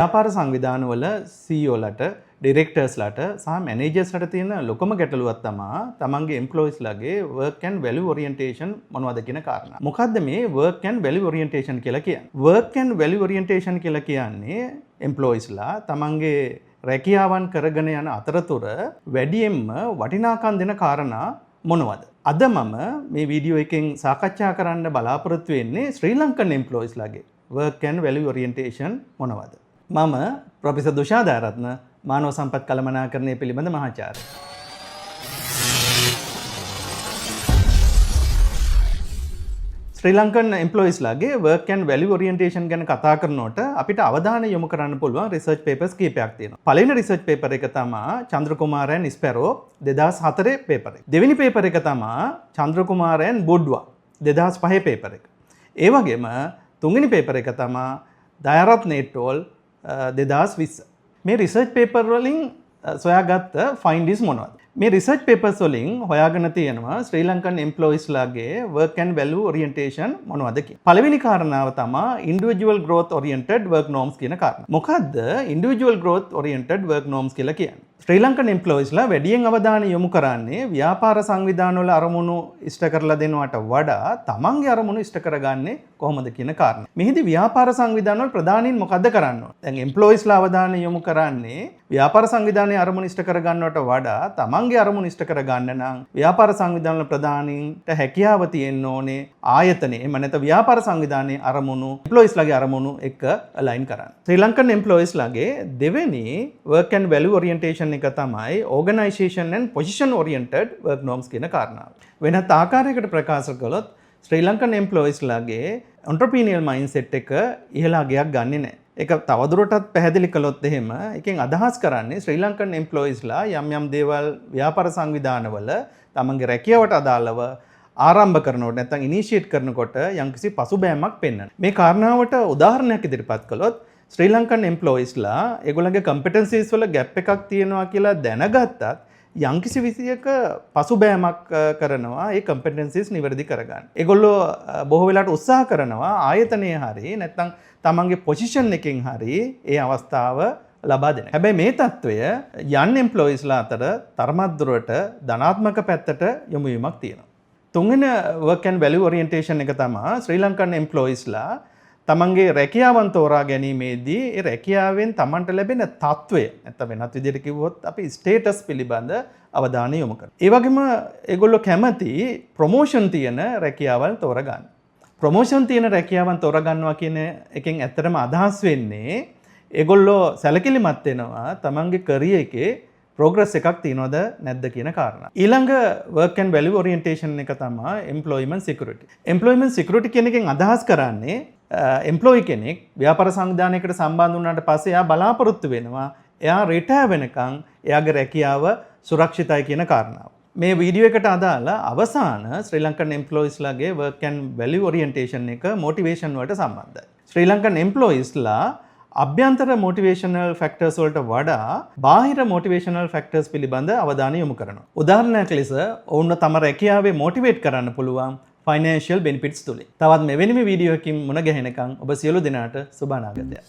ව්‍යාපාර සංවිධානවල CEOලට ඩිරෙක්ටර්ස්ලාට සහ මැනේජර්ස්ලාට තියෙන ලොකම ගැටලුවක් තමයි තමන්ගේ එම්ප්ලොයිස්ලාගේ work and value orientation මොනවද කියන කාරණා. මොකද්ද මේ work and value orientation කියලා කියන්නේ? work and value orientation කියලා කියන්නේ එම්ප්ලොයිස්ලා තමන්ගේ රැකියාවන් කරගෙන යන අතරතුර වැඩියෙන්ම වටිනාකම් දෙන කාරණා මොනවද? අද මම මේ වීඩියෝ එකෙන් සාකච්ඡා කරන්න බලාපොරොත්තු වෙන්නේ ශ්‍රී Lankan එම්ප්ලොයිස්ලාගේ work and value orientation මොනවද? මම ප්‍රොෆෙසර් දුෂාද ආරත්න මානව සම්පත් කළමනාකරණය පිළිබඳ මහාචාර්ය. ශ්‍රී Lankan එම්ප්ලොයිස්ලාගේ work and value orientation ගැන කතා කරනකොට අපිට අවධානය යොමු කරන්න පුළුවන් රිසර්ච් පේපර්ස් කීපයක් තියෙනවා. පළවෙනි රිසර්ච් පේපර් එක තමයි චන්ද්‍රකුමාර and ස්පැරෝ 2004 පේපර් එක. දෙවෙනි පේපර් එක තමයි චන්ද්‍රකුමාර and බුඩ්වා 2005 පේපර් එක. ඒ වගේම තුන්වෙනි පේපර් එක තමයි දයාරත්න එට්ටෝල් 2020. මේ රිසර්ච් පේපර් වලින් සොයාගත්ත ෆයින්ඩිස් මොනවද? මේ රිසර්ච් පේපර්ස් වලින් හොයාගෙන තියෙනවා ශ්‍රී Lankan එම්ප්ලොයිස්ලාගේ work and value orientation මොනවද කියලා. පළවෙනි කාරණාව තමයි individual growth oriented work norms කියන කාරණා. මොකද්ද individual growth oriented work norms කියලා කියන්නේ? ශ්‍රී ලංකන් එම්ප්ලොයිස්ලා වැඩියෙන් අවධානය යොමු කරන්නේ ව්‍යාපාර සංවිධානවල අරමුණු ඉෂ්ට කරලා දෙනවට වඩා තමන්ගේ අරමුණු ඉෂ්ට කරගන්නේ කොහොමද කියන කාරණා. මෙහිදී ව්‍යාපාර සංවිධානවල ප්‍රධානීන් මොකද්ද කරන්න ඕන? දැන් එම්ප්ලොයිස්ලා අවධානය යොමු කරන්නේ ව්‍යාපාර සංවිධානයේ අරමුණු ඉෂ්ට කරගන්නවට වඩා තමන්ගේ අරමුණු ඉෂ්ට කරගන්න නම් ව්‍යාපාර සංවිධානවල ප්‍රධානීන්ට හැකියාව තියෙන්න ඕනේ ආයතනයේ එම නැත්නම් ව්‍යාපාර සංවිධානයේ අරමුණු එම්ප්ලොයිස්ලාගේ අරමුණු එක්ක අලයින් කරන්න. ශ්‍රී ලංකන් එම්ප්ලොයිස්ලාගේ දෙවෙනි work and value orientation එක තමයි organization and position oriented work norms කියන කාරණාව. වෙනත් ආකාරයකට ප්‍රකාශ කළොත් ශ්‍රී ලංකන් එම්ප්ලොයිස්ලාගේ entrepreneurial mindset එක ඉහළ අගයක් ගන්නෙ නැහැ. ඒක තවදුරටත් පැහැදිලි කළොත් එහෙම එකෙන් අදහස් කරන්නේ ශ්‍රී ලංකන් එම්ප්ලොයිස්ලා යම් දේවල් ව්‍යාපාර සංවිධානවල තමන්ගේ රැකියාවට අදාළව ආරම්භ කරනකොට නැත්නම් ඉනිෂියේට් කරනකොට යම්කිසි පසුබෑමක් පෙන්වන. මේ කාරණාවට උදාහරණයක් ඉදිරිපත් කළොත් ශ්‍රී ලංකන් එම්ප්ලොයිස්ලා ඒගොල්ලන්ගේ කම්පිටන්සිස් වල ගැප් එකක් තියෙනවා කියලා දැනගත්තත් යම්කිසි විදියක පසුබෑමක් කරනවා ඒ කම්පිටන්සිස් නිවැරදි කරගන්න. ඒගොල්ලෝ බොහෝ වෙලාවට උත්සාහ කරනවා ආයතනයේ හරි නැත්නම් තමන්ගේ පොසිෂන් එකෙන් හරි ඒ අවස්ථාව ලබා දෙන්න. හැබැයි මේ తত্ত্বය යන් එම්ප්ලොයිස්ලා අතර තරමක් දුරට ධනාත්මක පැත්තට යොමු වීමක් තියෙනවා. තුන්වෙනි work and value orientation එක තමයි ශ්‍රී ලංකන් එම්ප්ලොයිස්ලා තමන්ගේ රැකියාවන් තෝරා ගැනීමේදී ඒ රැකියාවෙන් තමන්ට ලැබෙන තත්වය නැත්නම් වෙනත් විදිහට කිව්වොත් අපි ස්ටේටස් පිළිබඳ අවධානය යොමු කරනවා. ඒ වගේම ඒගොල්ලෝ කැමති ප්‍රොමෝෂන් තියෙන රැකියාවල් තෝරගන්න. ප්‍රොමෝෂන් තියෙන රැකියාවන් තෝරගන්නවා කියන එකෙන් ඇත්තටම අදහස් වෙන්නේ ඒගොල්ලෝ සැලකිලිමත් වෙනවා තමන්ගේ කරියර් එකේ progress එකක් තියනවද නැද්ද කියන කාරණා. ඊළඟ work and value orientation එක තමයි employment security. employment security කියන එකෙන් අදහස් කරන්නේ එම්ප්ලොයි කෙනෙක් ව්‍යාපාර සංවිධානයකට සම්බන්ධ වුණාට පස්සේ එයා බලාපොරොත්තු වෙනවා එයා රිටයර් වෙනකන් එයාගේ රැකියාව සුරක්ෂිතයි කියන කාරණාව. මේ වීඩියෝ එකට අදාළ අවසාන ශ්‍රී Lankan එම්ප්ලොයිස්ලාගේ work and value orientation එක motivation වලට සම්බන්ධයි. ශ්‍රී ලංකන් එම්ප්ලොයිස්ලා අභ්‍යන්තර motivational factors වලට වඩා බාහිර motivational factors පිළිබඳ අවධානය යොමු කරනවා. උදාහරණයක් ලෙස ඔවුන්ව තම රැකියාවේ motivate කරන්න පුළුවන් financial benefits තුලින්. තවත් මෙවැනිම වීඩියෝ එකකින් මුණ ගැහෙනකම් ඔබ සියලු දෙනාට සුබ අනාගතයක්.